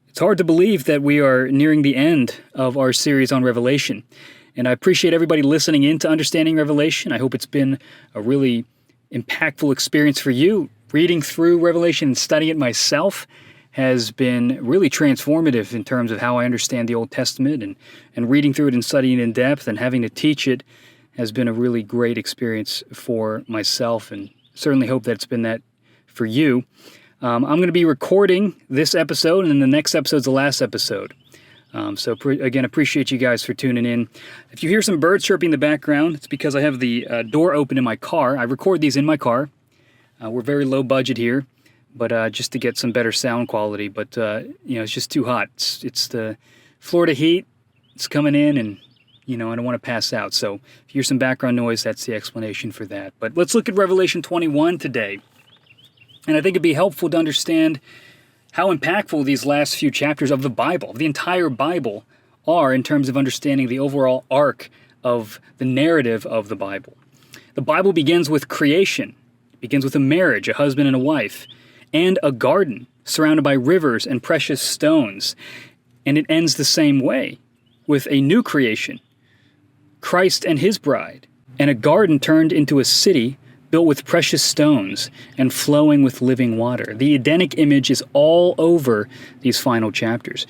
It's hard to believe that we are nearing the end of our series on Revelation, and I appreciate everybody listening in to understanding Revelation. I hope it's been a really impactful experience for you. Reading through Revelation and studying it myself has been really transformative in terms of how I understand the Old Testament, and reading through it and studying it in depth and having to teach it has been a really great experience for myself, and certainly hope that it's been that for you. I'm going to be recording this episode, and then the next episode's the last episode. Again, appreciate you guys for tuning in. If you hear some birds chirping in the background, it's because I have the door open in my car. I record these in my car. We're very low budget here, but just to get some better sound quality. But it's just too hot. It's the Florida heat. It's coming in, and I don't want to pass out. So if you hear some background noise, that's the explanation for that. But let's look at Revelation 21 today. And I think it'd be helpful to understand how impactful these last few chapters of the Bible, the entire Bible, are in terms of understanding the overall arc of the narrative of the Bible. The Bible begins with creation. It begins with a marriage, a husband and a wife, and a garden surrounded by rivers and precious stones. And it ends the same way, with a new creation, Christ and his bride, and a garden turned into a city built with precious stones and flowing with living water. The Edenic image is all over these final chapters.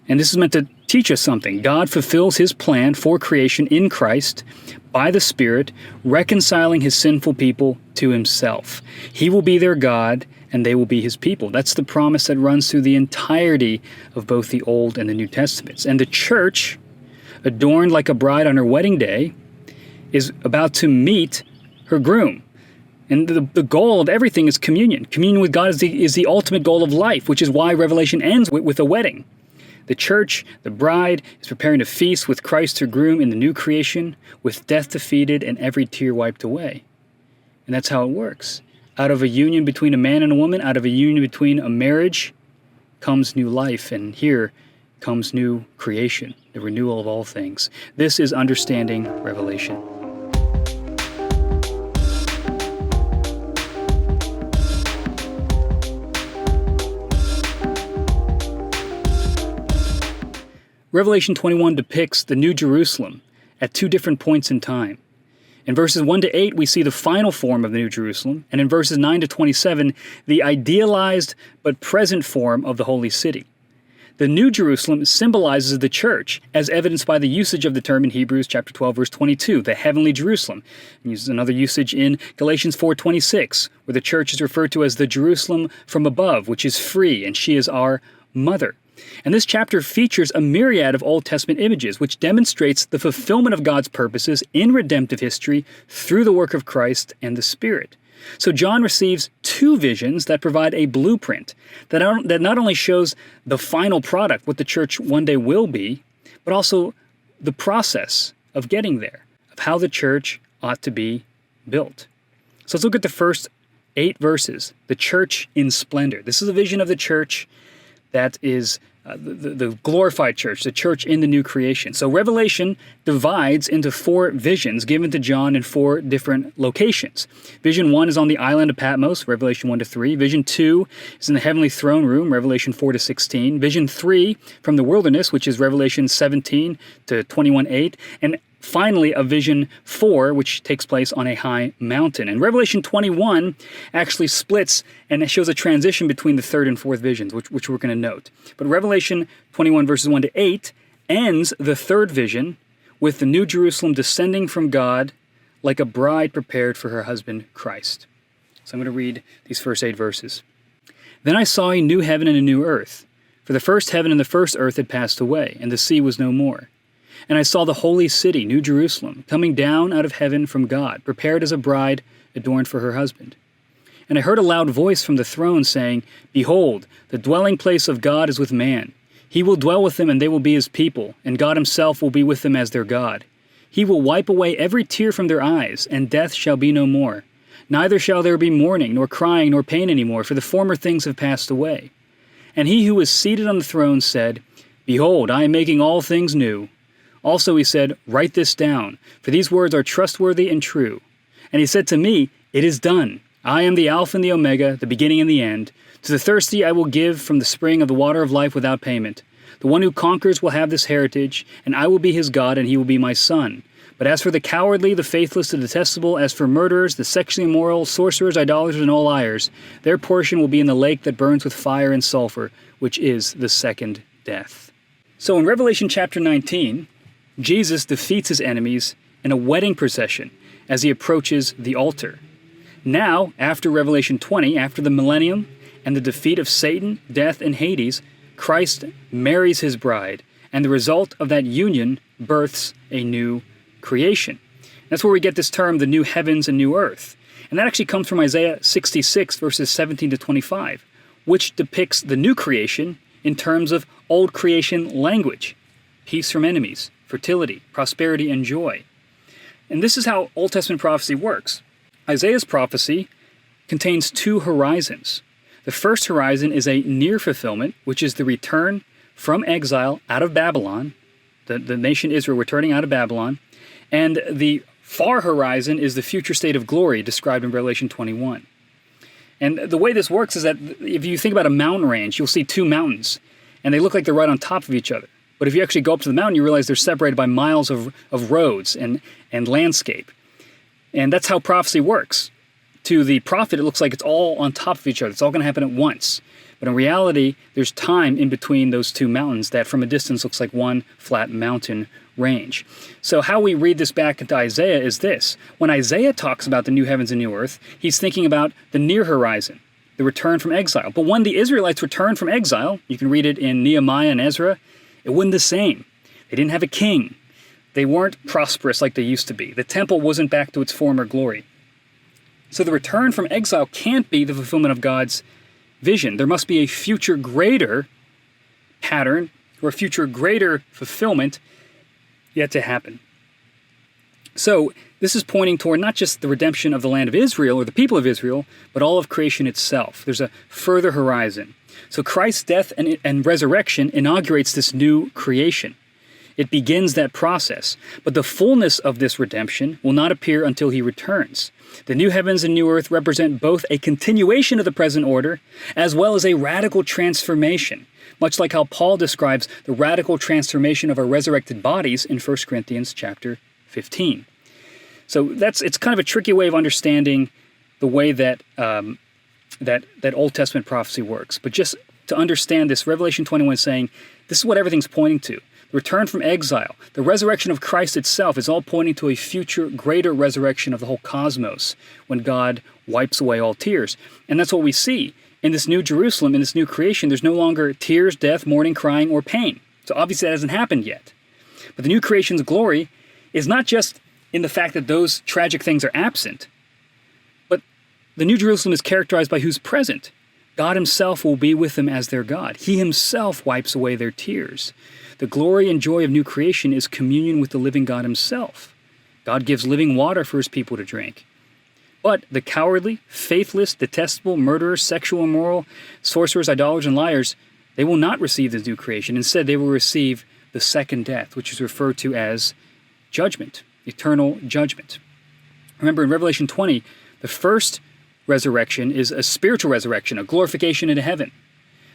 And this is meant to teach us something. God fulfills his plan for creation in Christ by the Spirit, reconciling his sinful people to himself. He will be their God, and they will be his people. That's the promise that runs through the entirety of both the Old and the New Testaments. And the church, adorned like a bride on her wedding day, is about to meet her groom. And the goal of everything is communion. Communion with God is the ultimate goal of life, which is why Revelation ends with a wedding. The church, the bride, is preparing to feast with Christ her groom in the new creation, with death defeated and every tear wiped away. And that's how it works. Out of a union between a man and a woman, out of a union between a marriage, comes new life, and here comes new creation, the renewal of all things. This is understanding Revelation. Revelation 21 depicts the New Jerusalem at two different points in time. In verses 1 to 8, we see the final form of the New Jerusalem, and in verses 9 to 27, the idealized but present form of the Holy City. The New Jerusalem symbolizes the church, as evidenced by the usage of the term in Hebrews chapter 12, verse 22, the heavenly Jerusalem. And uses another usage in Galatians 4:26, where the church is referred to as the Jerusalem from above, which is free, and she is our mother. And this chapter features a myriad of Old Testament images, which demonstrates the fulfillment of God's purposes in redemptive history through the work of Christ and the Spirit. So John receives two visions that provide a blueprint that not only shows the final product, what the church one day will be, but also the process of getting there, of how the church ought to be built. So let's look at the first 8 verses, the church in splendor. This is a vision of the church that is the glorified church, the church in the new creation. So Revelation divides into 4 visions given to John in 4 different locations. Vision 1 is on the island of Patmos, Revelation 1 to 3. Vision 2 is in the heavenly throne room, Revelation 4 to 16. Vision 3 from the wilderness, which is Revelation 17 to 21:8. And finally, a vision 4, which takes place on a high mountain. And Revelation 21 actually splits and it shows a transition between the 3rd and 4th visions, which we're going to note. But Revelation 21, verses 1 to 8, ends the 3rd vision with the New Jerusalem descending from God like a bride prepared for her husband, Christ. So I'm going to read these first 8 verses. Then I saw a new heaven and a new earth, for the first heaven and the first earth had passed away, and the sea was no more. And I saw the holy city, New Jerusalem, coming down out of heaven from God, prepared as a bride adorned for her husband. And I heard a loud voice from the throne saying, Behold, the dwelling place of God is with man. He will dwell with them, and they will be his people, and God himself will be with them as their God. He will wipe away every tear from their eyes, and death shall be no more. Neither shall there be mourning, nor crying, nor pain any more, for the former things have passed away. And he who was seated on the throne said, Behold, I am making all things new. Also he said, Write this down, for these words are trustworthy and true. And he said to me, It is done. I am the Alpha and the Omega, the beginning and the end. To the thirsty I will give from the spring of the water of life without payment. The one who conquers will have this heritage, and I will be his God, and he will be my son. But as for the cowardly, the faithless, the detestable, as for murderers, the sexually immoral, sorcerers, idolaters, and all liars, their portion will be in the lake that burns with fire and sulfur, which is the second death. So in Revelation chapter 19, Jesus defeats his enemies in a wedding procession as he approaches the altar. Now, after Revelation 20, after the millennium and the defeat of Satan, death, and Hades, Christ marries his bride, and the result of that union births a new creation. That's where we get this term, the new heavens and new earth. And that actually comes from Isaiah 66, verses 17 to 25, which depicts the new creation in terms of old creation language: peace from enemies, fertility, prosperity, and joy. And this is how Old Testament prophecy works. Isaiah's prophecy contains two horizons. The first horizon is a near fulfillment, which is the return from exile out of Babylon, the nation Israel returning out of Babylon, and the far horizon is the future state of glory described in Revelation 21. And the way this works is that if you think about a mountain range, you'll see two mountains, and they look like they're right on top of each other. But if you actually go up to the mountain, you realize they're separated by miles of roads and landscape. And that's how prophecy works. To the prophet, it looks like it's all on top of each other. It's all going to happen at once. But in reality, there's time in between those two mountains that from a distance looks like one flat mountain range. So how we read this back into Isaiah is this. When Isaiah talks about the new heavens and new earth, he's thinking about the near horizon, the return from exile. But when the Israelites returned from exile, you can read it in Nehemiah and Ezra, it wasn't the same. They didn't have a king. They weren't prosperous like they used to be. The temple wasn't back to its former glory. So the return from exile can't be the fulfillment of God's vision. There must be a future greater pattern or a future greater fulfillment yet to happen. So this is pointing toward not just the redemption of the land of Israel or the people of Israel, but all of creation itself. There's a further horizon. So Christ's death and resurrection inaugurates this new creation. It begins that process. But the fullness of this redemption will not appear until he returns. The new heavens and new earth represent both a continuation of the present order as well as a radical transformation, much like how Paul describes the radical transformation of our resurrected bodies in 1 Corinthians chapter 15. So it's kind of a tricky way of understanding the way that that Old Testament prophecy works. But just to understand this, Revelation 21 is saying this is what everything's pointing to. The return from exile, the resurrection of Christ itself is all pointing to a future greater resurrection of the whole cosmos when God wipes away all tears. And that's what we see. In this new Jerusalem, in this new creation, there's no longer tears, death, mourning, crying, or pain. So obviously that hasn't happened yet. But the new creation's glory is not just in the fact that those tragic things are absent, but the new Jerusalem is characterized by who's present. God himself will be with them as their God. He himself wipes away their tears. The glory and joy of new creation is communion with the living God himself. God gives living water for his people to drink. But the cowardly, faithless, detestable, murderers, sexual immoral, sorcerers, idolaters, and liars, they will not receive this new creation. Instead, they will receive the second death, which is referred to as judgment, eternal judgment. Remember, in Revelation 20, the first resurrection is a spiritual resurrection, a glorification into heaven.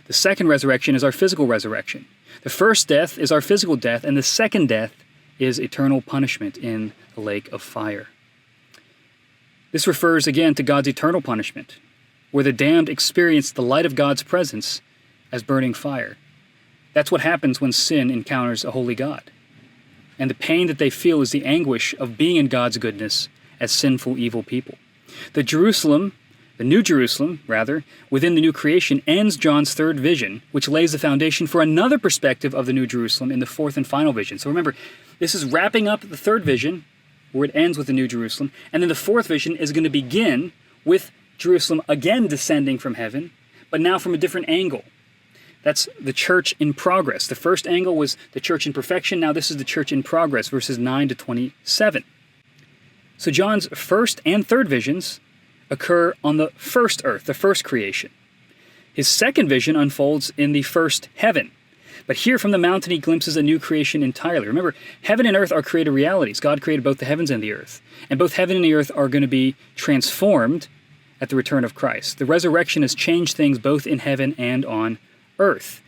The second resurrection is our physical resurrection. The first death is our physical death, and the second death is eternal punishment in the lake of fire. This refers again to God's eternal punishment, where the damned experience the light of God's presence as burning fire. That's what happens when sin encounters a holy God. And the pain that they feel is the anguish of being in God's goodness as sinful, evil people. The New Jerusalem, within the new creation, ends John's third vision, which lays the foundation for another perspective of the New Jerusalem in the fourth and final vision. So remember, this is wrapping up the third vision, where it ends with the New Jerusalem, and then the fourth vision is going to begin with Jerusalem again descending from heaven, but now from a different angle. That's the church in progress. The first angle was the church in perfection. Now this is the church in progress, verses 9 to 27. So John's first and third visions occur on the first earth, the first creation. His second vision unfolds in the first heaven. But here from the mountain he glimpses a new creation entirely. Remember, heaven and earth are created realities. God created both the heavens and the earth. And both heaven and the earth are going to be transformed at the return of Christ. The resurrection has changed things both in heaven and on earth.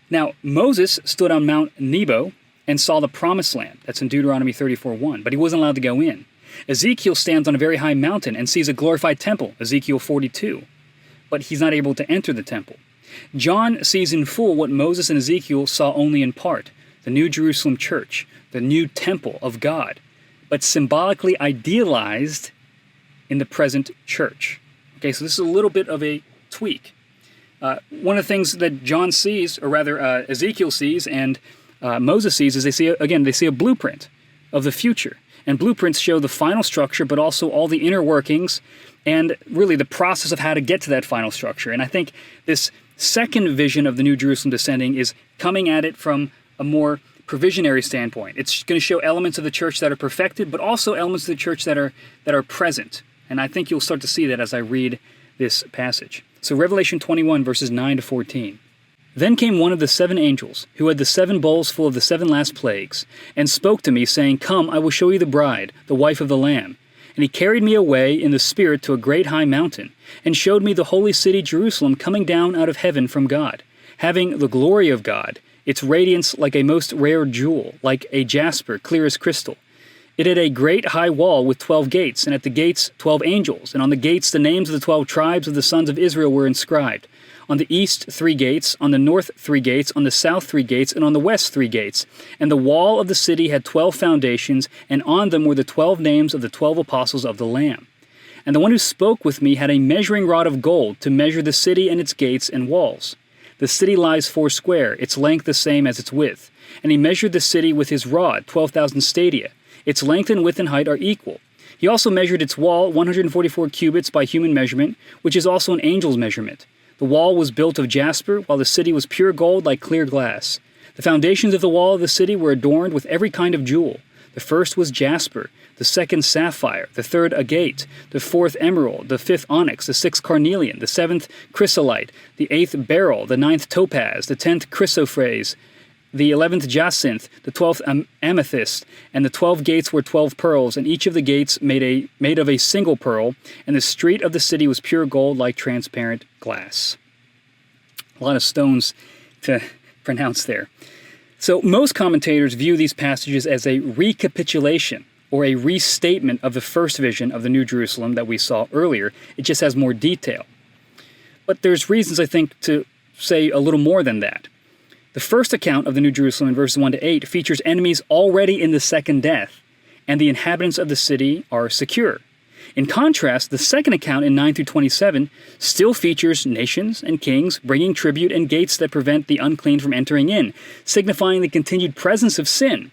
Now, Moses stood on Mount Nebo and saw the promised land. That's in Deuteronomy 34:1, but he wasn't allowed to go in. Ezekiel stands on a very high mountain and sees a glorified temple, Ezekiel 42, but he's not able to enter the temple. John sees in full what Moses and Ezekiel saw only in part, the New Jerusalem church, the new temple of God, but symbolically idealized in the present church. Okay, so this is a little bit of a tweak. One of the things that John sees, or rather Ezekiel sees and Moses sees, is they see a blueprint of the future. And blueprints show the final structure, but also all the inner workings and really the process of how to get to that final structure. And I think this second vision of the New Jerusalem descending is coming at it from a more provisionary standpoint. It's going to show elements of the church that are perfected, but also elements of the church that are present. And I think you'll start to see that as I read this passage. So Revelation 21, verses 9 to 14. Then came one of the 7 angels, who had the 7 bowls full of the 7 last plagues, and spoke to me, saying, Come, I will show you the bride, the wife of the Lamb. And he carried me away in the Spirit to a great high mountain, and showed me the holy city Jerusalem coming down out of heaven from God, having the glory of God, its radiance like a most rare jewel, like a jasper, clear as crystal. It had a great high wall with 12 gates, and at the gates 12 angels, and on the gates the names of the 12 tribes of the sons of Israel were inscribed. On the east 3 gates, on the north 3 gates, on the south 3 gates, and on the west 3 gates. And the wall of the city had 12 foundations, and on them were the 12 names of the 12 apostles of the Lamb. And the one who spoke with me had a measuring rod of gold to measure the city and its gates and walls. The city lies 4 square, its length the same as its width. And he measured the city with his rod, 12,000 stadia. Its length and width and height are equal. He also measured its wall, 144 cubits by human measurement, which is also an angel's measurement. The wall was built of jasper, while the city was pure gold like clear glass. The foundations of the wall of the city were adorned with every kind of jewel. The first was jasper, the second sapphire, the third agate, the fourth emerald, the fifth onyx, the sixth carnelian, the seventh chrysolite, the eighth beryl, the ninth topaz, the 10th chrysoprase, the 11th jacinth, the 12th amethyst, and the 12 gates were 12 pearls, and each of the gates made of a single pearl, and the street of the city was pure gold like transparent glass. A lot of stones to pronounce there. So most commentators view these passages as a recapitulation or a restatement of the first vision of the New Jerusalem that we saw earlier. It just has more detail. But there's reasons, I think, to say a little more than that. The first account of the New Jerusalem in verses 1 to 8 features enemies already in the second death, and the inhabitants of the city are secure. In contrast, the second account in 9 through 27 still features nations and kings bringing tribute and gates that prevent the unclean from entering in, signifying the continued presence of sin.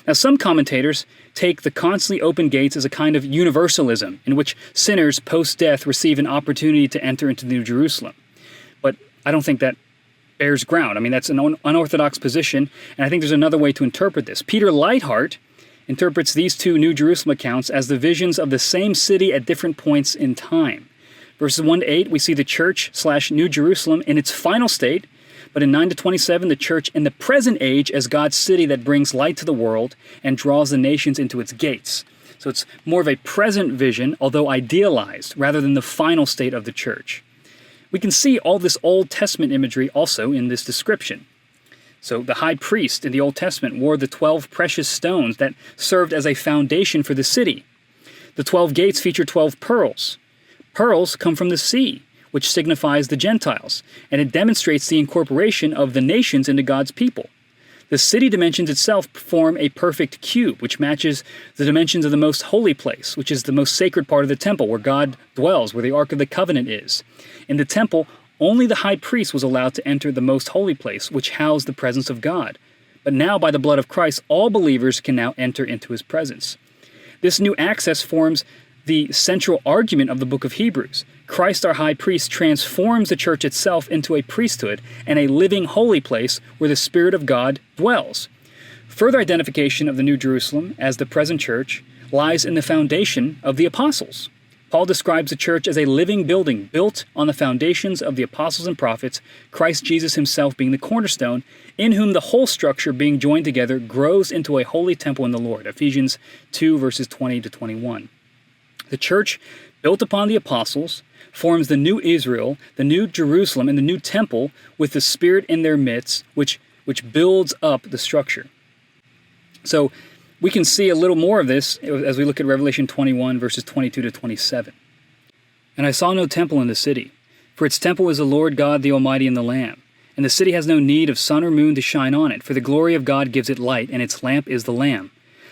Now, some commentators take the constantly open gates as a kind of universalism, in which sinners post-death receive an opportunity to enter into the New Jerusalem. But I don't think that bears ground. I mean, that's an unorthodox position, and I think there's another way to interpret this. Peter Leithart interprets these 2 New Jerusalem accounts as the visions of the same city at different points in time. Verses 1 to 8, we see the church/New Jerusalem in its final state, but in 9 to 27, the church in the present age as God's city that brings light to the world and draws the nations into its gates. So it's more of a present vision, although idealized, rather than the final state of the church. We can see all this Old Testament imagery also in this description. So the high priest in the Old Testament wore the 12 precious stones that served as a foundation for the city. The 12 gates feature 12 pearls. Pearls come from the sea, which signifies the Gentiles, and it demonstrates the incorporation of the nations into God's people. The city dimensions itself form a perfect cube, which matches the dimensions of the most holy place, which is the most sacred part of the temple, where God dwells, where the Ark of the Covenant is. In the temple, only the high priest was allowed to enter the most holy place, which housed the presence of God. But now, by the blood of Christ, all believers can now enter into his presence. This new access forms the central argument of the book of Hebrews. Christ, our high priest, transforms the church itself into a priesthood and a living holy place where the Spirit of God dwells. Further identification of the New Jerusalem as the present church lies in the foundation of the apostles. Paul describes the church as a living building built on the foundations of the apostles and prophets, Christ Jesus himself being the cornerstone, in whom the whole structure being joined together grows into a holy temple in the Lord. Ephesians 2 verses 20 to 21. The church, built upon the apostles, forms the new Israel, the new Jerusalem, and the new temple with the Spirit in their midst, which builds up the structure. So we can see a little more of this as we look at Revelation 21, verses 22 to 27. And I saw no temple in the city, for its temple is the Lord God, the Almighty, and the Lamb. And the city has no need of sun or moon to shine on it, for the glory of God gives it light, and its lamp is the Lamb.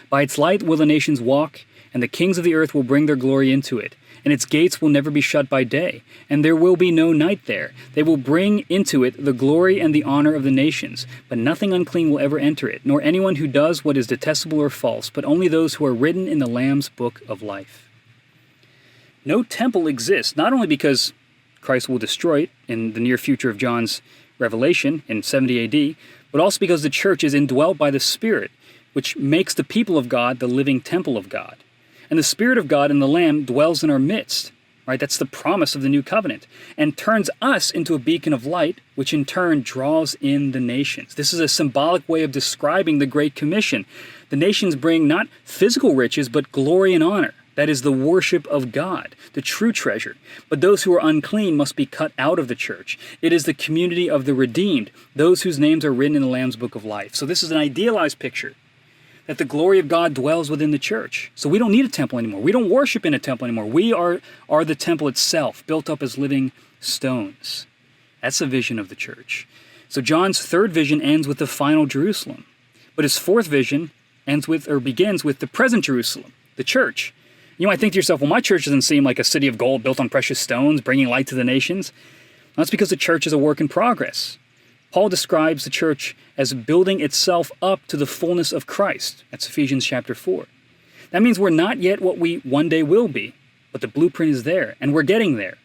By its light will the nations walk, and the kings of the earth will bring their glory into it. And its gates will never be shut by day, and there will be no night there. They will bring into it the glory and the honor of the nations, but nothing unclean will ever enter it, nor anyone who does what is detestable or false, but only those who are written in the Lamb's book of life. No temple exists, not only because Christ will destroy it in the near future of John's Revelation in 70 AD, but also because the church is indwelt by the Spirit, which makes the people of God the living temple of God. And the Spirit of God and the Lamb dwells in our midst, right? That's the promise of the new covenant, and turns us into a beacon of light, which in turn draws in the nations. This is a symbolic way of describing the Great Commission. The nations bring not physical riches, but glory and honor. That is the worship of God, the true treasure. But those who are unclean must be cut out of the church. It is the community of the redeemed, those whose names are written in the Lamb's book of life. So this is an idealized picture that the glory of God dwells within the church. So we don't need a temple anymore. We don't worship in a temple anymore. We are the temple itself, built up as living stones. That's a vision of the church. So John's third vision ends with the final Jerusalem. But his fourth vision begins with the present Jerusalem, the church. You might think to yourself, well, my church doesn't seem like a city of gold built on precious stones, bringing light to the nations. Well, that's because the church is a work in progress. Paul describes the church as building itself up to the fullness of Christ. That's Ephesians chapter 4. That means we're not yet what we one day will be, but the blueprint is there, and we're getting there.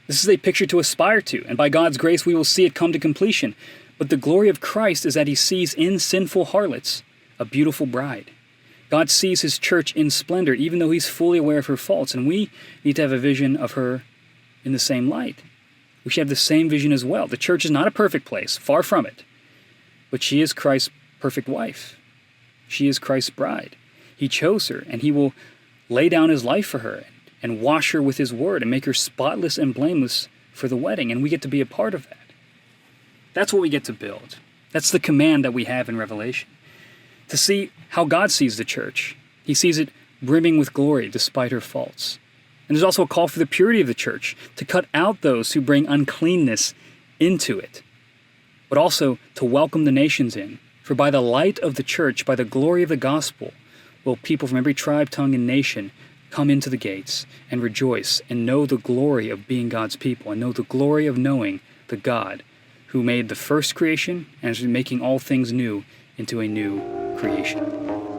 This is a picture to aspire to, and by God's grace we will see it come to completion. But the glory of Christ is that he sees in sinful harlots a beautiful bride. God sees his church in splendor, even though he's fully aware of her faults, and we need to have a vision of her in the same light. We should have the same vision as well. The church is not a perfect place, far from it, but she is Christ's perfect wife. She is Christ's bride. He chose her, and he will lay down his life for her and wash her with his word and make her spotless and blameless for the wedding, and we get to be a part of that. That's what we get to build. That's the command that we have in Revelation. To see how God sees the church. He sees it brimming with glory despite her faults. And there's also a call for the purity of the church, to cut out those who bring uncleanness into it, but also to welcome the nations in. For by the light of the church, by the glory of the gospel, will people from every tribe, tongue, and nation come into the gates and rejoice and know the glory of being God's people and know the glory of knowing the God who made the first creation and is making all things new into a new creation.